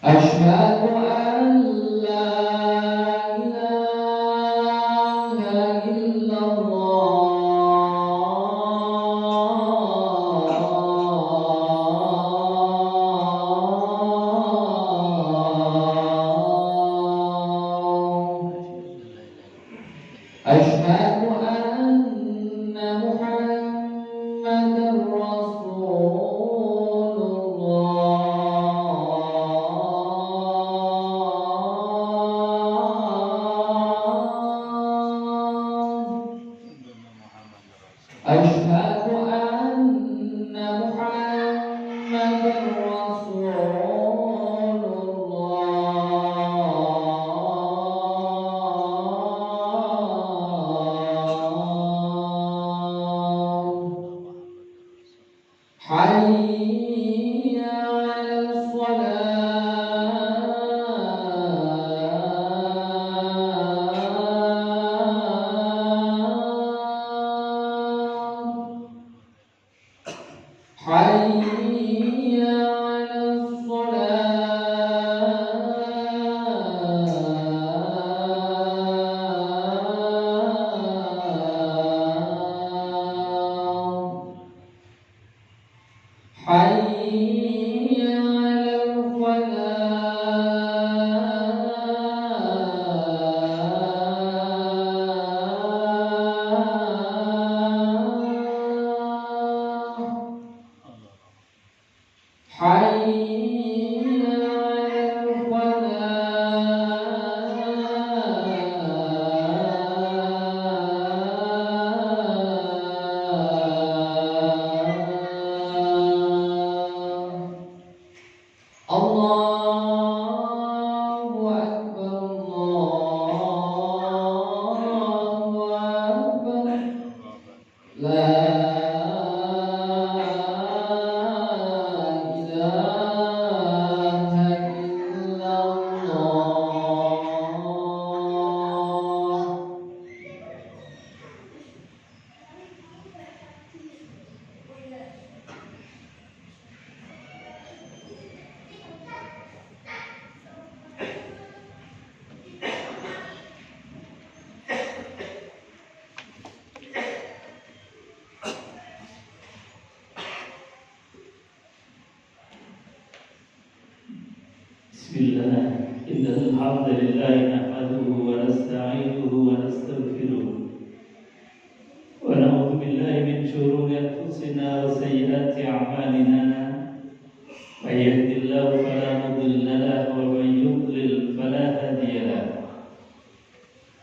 أشهد أن لا إله إلا الله. أشهد أن محمدا رسول الله. أشهد أن محمدا رسول الله. حي على الصلاة. حي على الصلاة. حي على الفلاح. حي على الفلاح. الله أكبر الله أكبر لا إله إلا الله. Bismillah, innal hamdalillah nahmaduhu wa nasta'inuhu wa nastaghfiruh wa na'udzu billahi min shururi anfusina wa sayyiati a'malina. May yahdihillahu fala mudilla lahu wa may yudlil fala hadiya lahu.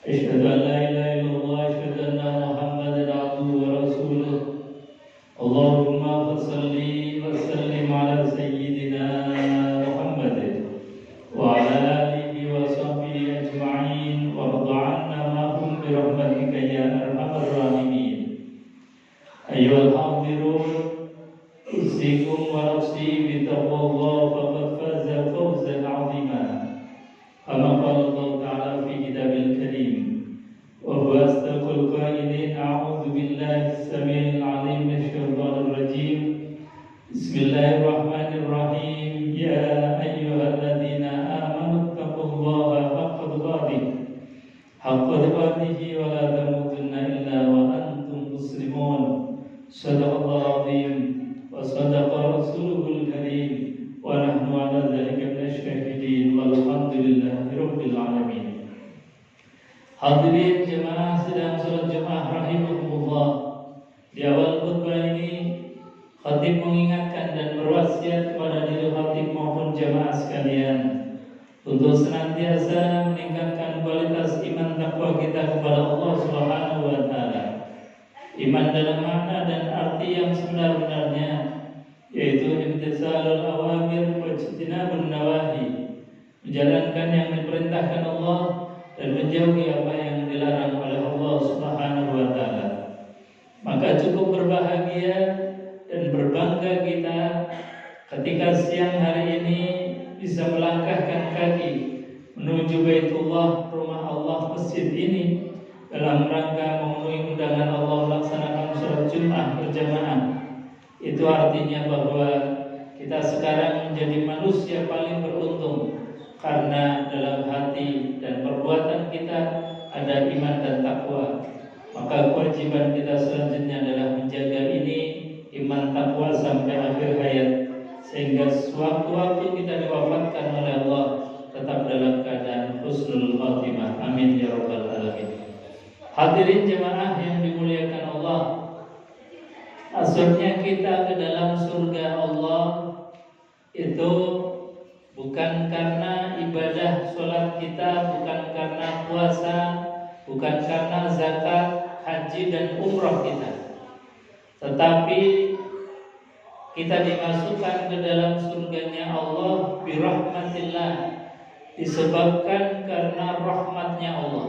Asyhadu an la ilaha illallah wa asyhadu anna Muhammadan abduhu wa rasuluh. Allahumma shalli wa sallim ala sayyidina Muhammadin wa ala alihi wa sahbihi ajma'in warḍa 'anna ma'hum bi rahmatika ya arhamar rahimin. Ayyuhal hadirun, usikum wa nafsi bi taqwallah faqad faza fawzan 'azima. Kama qala Allah ta'ala fi kitabil karim wa huwa asdaqul qailin. A'udzu billahi as-sami'il 'alim minasy syaithanir rajim. Bismillahirrahmanirrahim. Ya ayyuhalladzina amanu taqullaha haqqa tuqatih wa la tamutunna illa wa antum muslimun. Shadaqallahu azim wa sadaqa rasuluhul karim wa nahnu ala dzalika minasy syahidin walhamdulillahi rabbil alamin. Hadirin jemaah sedang salat Jumat rahimakumullah. Di awal khutbah ini khatib mengingatkan dan berwasiat kepada diri khatib maupun jemaah sekalian untuk senantiasa meningkatkan kualitas iman takwa kita kepada Allah Subhanahu wa taala. Iman dalam makna dan arti yang sebenar-benarnya, yaitu imtitsalul awamir wa ijtinabun nawahi, menjalankan yang diperintahkan Allah dan menjauhi apa yang dilarang oleh Allah Subhanahu wa taala. Maka cukup berbahagia dan berbangga kita ketika siang hari ini bisa melangkahkan kaki menuju Baitullah, rumah Allah, masjid ini dalam rangka memenuhi undangan Allah melaksanakan sholat Jumat berjamaah. Itu artinya bahwa kita sekarang menjadi manusia paling beruntung karena dalam hati dan perbuatan kita ada iman dan takwa. Maka kewajiban kita selanjutnya adalah menjaga ini iman takwa sampai akhir hayat, sehingga sewaktu-waktu kita diwafatkan oleh Allah tetap dalam keadaan husnul khatimah. Amin ya rabbal alamin. Hadirin jemaah yang dimuliakan Allah, masuknya kita ke dalam surga Allah itu bukan karena ibadah sholat kita, bukan karena puasa, bukan karena zakat, haji dan umrah kita, tetapi kita dimasukkan ke dalam surganya Allah birahmatillah, disebabkan karena rahmatnya Allah.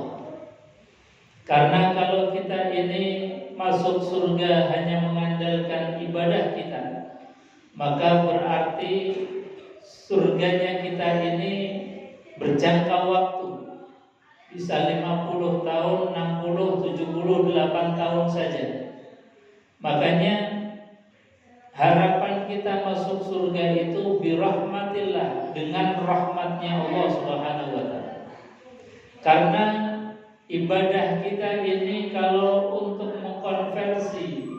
Karena kalau kita ini masuk surga hanya mengandalkan ibadah kita, maka berarti surganya kita ini berjangka waktu, bisa 50 tahun, 60, 70, 8 tahun saja. Makanya harapan kita masuk surga itu birahmatillah, dengan rahmatnya Allah Subhanahu wa taala. Karena ibadah kita ini kalau untuk mengkonversi,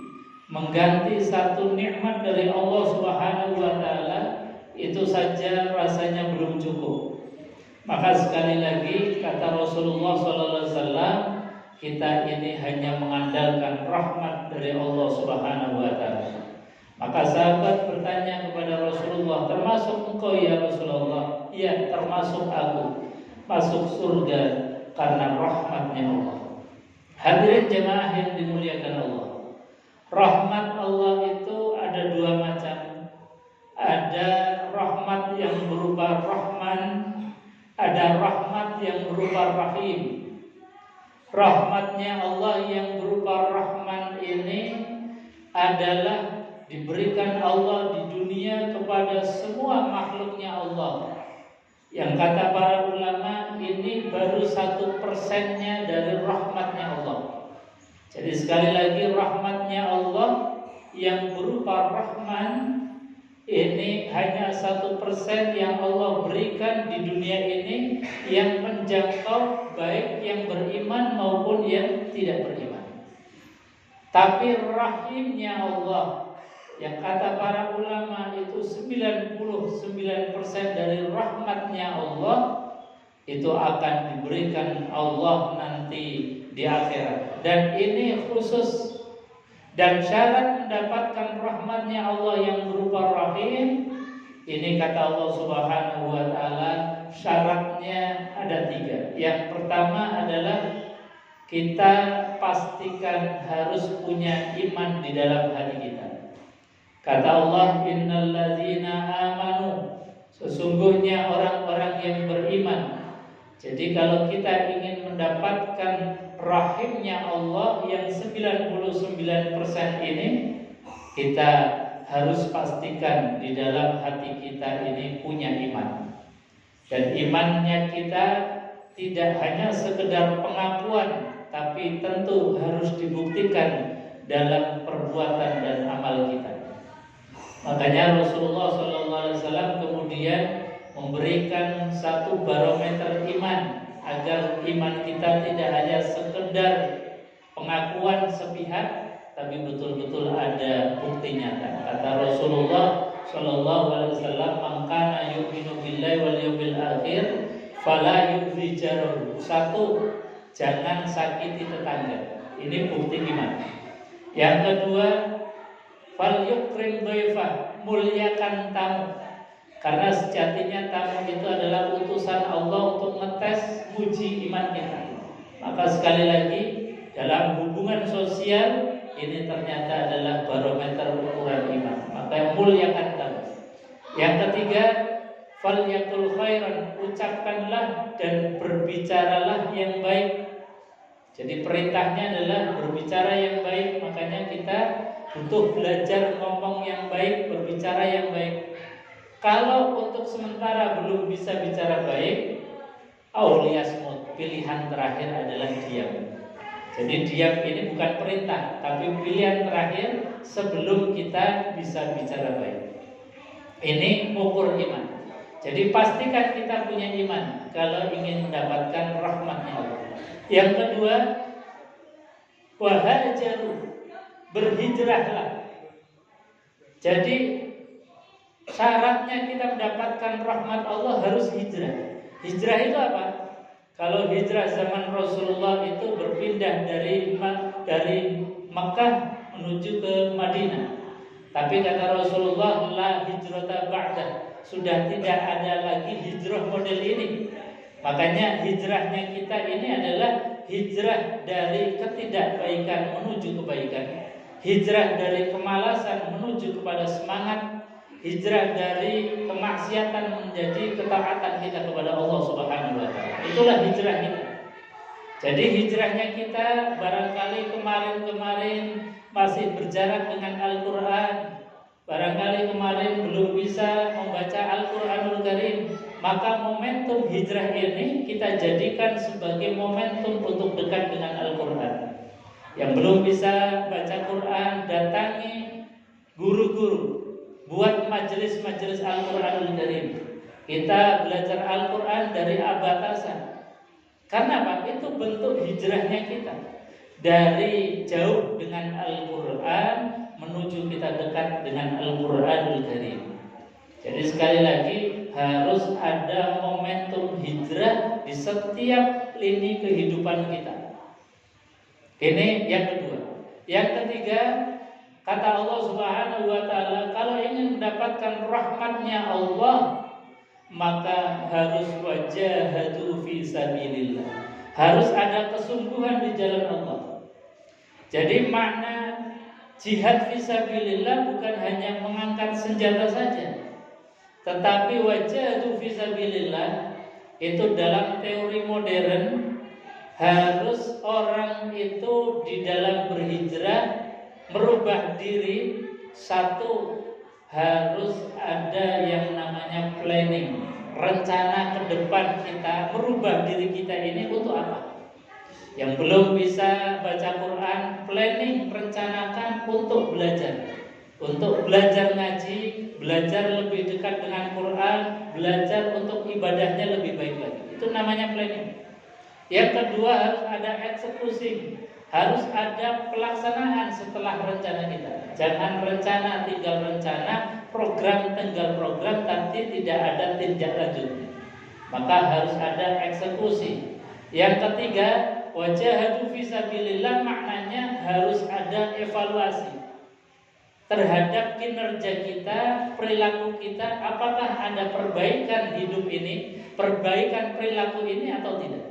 mengganti satu nikmat dari Allah Subhanahu wa taala, itu saja rasanya belum cukup. Maka sekali lagi kata Rasulullah SAW, kita ini hanya mengandalkan rahmat dari Allah Subhanahu wa taala. Maka sahabat bertanya kepada Rasulullah, termasuk engkau ya Rasulullah? Iya, termasuk aku. Masuk surga karena rahmatnya Allah. Hadirin jemaah yang dimuliakan Allah, rahmat Allah itu ada dua macam. Ada rahmat yang berupa rahman, ada rahmat yang berupa rahim. Rahmatnya Allah yang berupa rahman ini adalah diberikan Allah di dunia kepada semua makhluknya Allah. Yang kata para ulama, ini baru 1%-nya dari rahmatnya Allah. Jadi sekali lagi, rahmatnya Allah yang berupa rahman ini hanya 1% yang Allah berikan di dunia ini, yang menjangkau baik yang beriman maupun yang tidak beriman. Tapi rahimnya Allah, yang kata para ulama itu 99% dari rahmatnya Allah, itu akan diberikan Allah nanti di akhirat. Dan ini khusus. Dan syarat mendapatkan rahmatnya Allah yang berupa rahim, ini kata Allah Subhanahu wa taala, syaratnya ada 3. Yang pertama adalah kita pastikan harus punya iman di dalam hati kita. Kata Allah, innal ladzina amanu, sesungguhnya orang-orang yang beriman. Jadi kalau kita ingin mendapatkan rahimnya Allah yang 99% ini, kita harus pastikan di dalam hati kita ini punya iman. Dan imannya kita tidak hanya sekedar pengakuan, tapi tentu harus dibuktikan dalam perbuatan dan amal kita. Makanya Rasulullah SAW kemudian memberikan satu barometer iman, agar iman kita tidak hanya sekedar pengakuan sepihak, tapi betul-betul ada bukti nyata. Kata Rasulullah SAW, "Man kana yu'minu billahi wal yawmil akhir fala yu'dhi jarahu." 1, jangan sakiti tetangga. Ini bukti iman. Yang kedua, fal yukrim dhaifah, muliakan tamu. Karena sejatinya tamu itu adalah utusan Allah untuk ngetes, uji iman kita. Maka sekali lagi, dalam hubungan sosial ini ternyata adalah barometer ukuran iman. Maka muliakan tamu. Yang ketiga, falyaqul khairan, ucapkanlah dan berbicaralah yang baik. Jadi perintahnya adalah berbicara yang baik. Makanya kita butuh belajar ngomong yang baik, berbicara yang baik. Kalau untuk sementara belum bisa bicara baik, auliyasmut, pilihan terakhir adalah diam. Jadi diam ini bukan perintah, tapi pilihan terakhir sebelum kita bisa bicara baik. Ini ukur iman. Jadi pastikan kita punya iman kalau ingin mendapatkan rahmatnya Allah. Yang kedua, wahajaru, berhijrahlah. Jadi syaratnya kita mendapatkan rahmat Allah harus hijrah. Hijrah itu apa? Kalau hijrah zaman Rasulullah itu berpindah dari Makkah menuju ke Madinah. Tapi kata Rasulullah, la hijrata ba'da, sudah tidak ada lagi hijrah model ini. Makanya hijrahnya kita ini adalah hijrah dari ketidakbaikan menuju kebaikan, hijrah dari kemalasan menuju kepada semangat, hijrah dari kemaksiatan menjadi ketaatan kita kepada Allah Subhanahu wa taala. Itulah hijrah kita. Jadi hijrahnya kita barangkali kemarin masih berjarak dengan Al-Qur'an, barangkali kemarin belum bisa membaca Al-Qur'anul Karim, maka momentum hijrah ini kita jadikan sebagai momentum untuk dekat dengan Al-Qur'an. Yang belum bisa baca Quran, datangi guru-guru, buat majelis-majelis Al-Qur'anul Karim. Kita belajar Al-Qur'an dari abatasan. Karena apa? Itu bentuk hijrahnya kita. Dari jauh dengan Al-Qur'an menuju kita dekat dengan Al-Qur'anul Karim. Jadi sekali lagi harus ada momentum hijrah di setiap lini kehidupan kita. Ini yang kedua. Yang ketiga, kata Allah Subhanahu wa taala, kalau ingin mendapatkan rahmatnya Allah, maka harus wajahadu fi sabilillah. Harus ada kesungguhan di jalan Allah. Jadi makna jihad fi sabilillah bukan hanya mengangkat senjata saja, tetapi wajahadu fi sabilillah itu dalam teori modern harus orang itu di dalam berhijrah merubah diri. Satu, harus ada yang namanya planning, rencana ke depan kita, merubah diri kita ini untuk apa. Yang belum bisa baca Quran, planning, rencanakan untuk belajar ngaji, belajar lebih dekat dengan Quran, belajar untuk ibadahnya lebih baik lagi. Itu namanya planning. Yang kedua, harus ada eksekusi, harus ada pelaksanaan setelah rencana kita. Jangan rencana tinggal rencana, program tinggal program, tapi tidak ada tindak lanjutnya. Maka harus ada eksekusi. Yang ketiga, wajahadu fi sabilillah, maknanya harus ada evaluasi terhadap kinerja kita, perilaku kita, apakah ada perbaikan hidup ini, perbaikan perilaku ini atau tidak.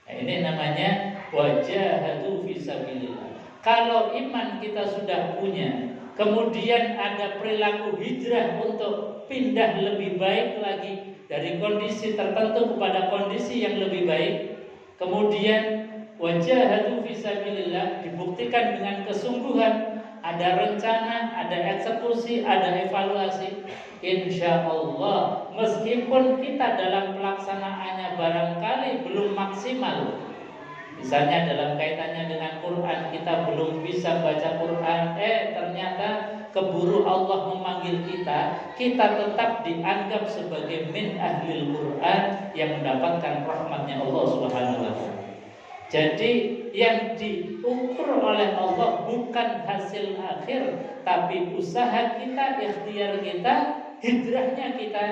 Nah, ini namanya wajahadu fi sabilillah. Kalau iman kita sudah punya, kemudian ada perilaku hijrah untuk pindah lebih baik lagi dari kondisi tertentu kepada kondisi yang lebih baik, kemudian wajahadu fi sabilillah dibuktikan dengan kesungguhan, ada rencana, ada eksekusi, ada evaluasi. Insya Allah, meskipun kita dalam pelaksanaannya barangkali belum maksimal, misalnya dalam kaitannya dengan Quran, kita belum bisa baca Quran, ternyata keburu Allah memanggil kita, kita tetap dianggap sebagai min ahlil Quran yang mendapatkan rahmatnya Allah Subhanahu wa taala. Jadi yang diukur oleh Allah bukan hasil akhir, tapi usaha kita, ikhtiar kita, hijrahnya kita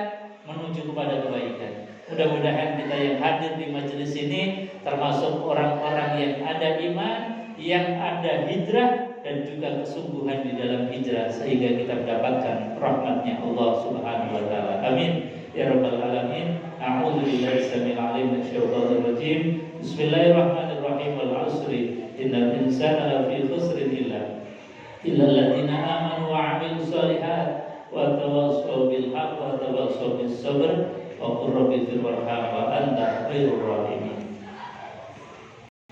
menuju kepada kebaikan. Mudah-mudahan kita yang hadir di majelis ini termasuk orang-orang yang ada iman, yang ada hijrah dan juga kesungguhan di dalam hijrah, sehingga kita mendapatkan rahmatnya Allah Subhanahu wa taala. Amin ya rabbal alamin. A'udzu billahi samil alim minasyaitonir rajim. Bismillahirrahmanirrahim. Wal 'asri innal insana lafi khusrin illa alladziina aamanu wa 'amilus shalihaati wa tawassaw bil haqqi wa tawassaw bis sabr wa qur rabbi fir warham wa anta khairur rahimin.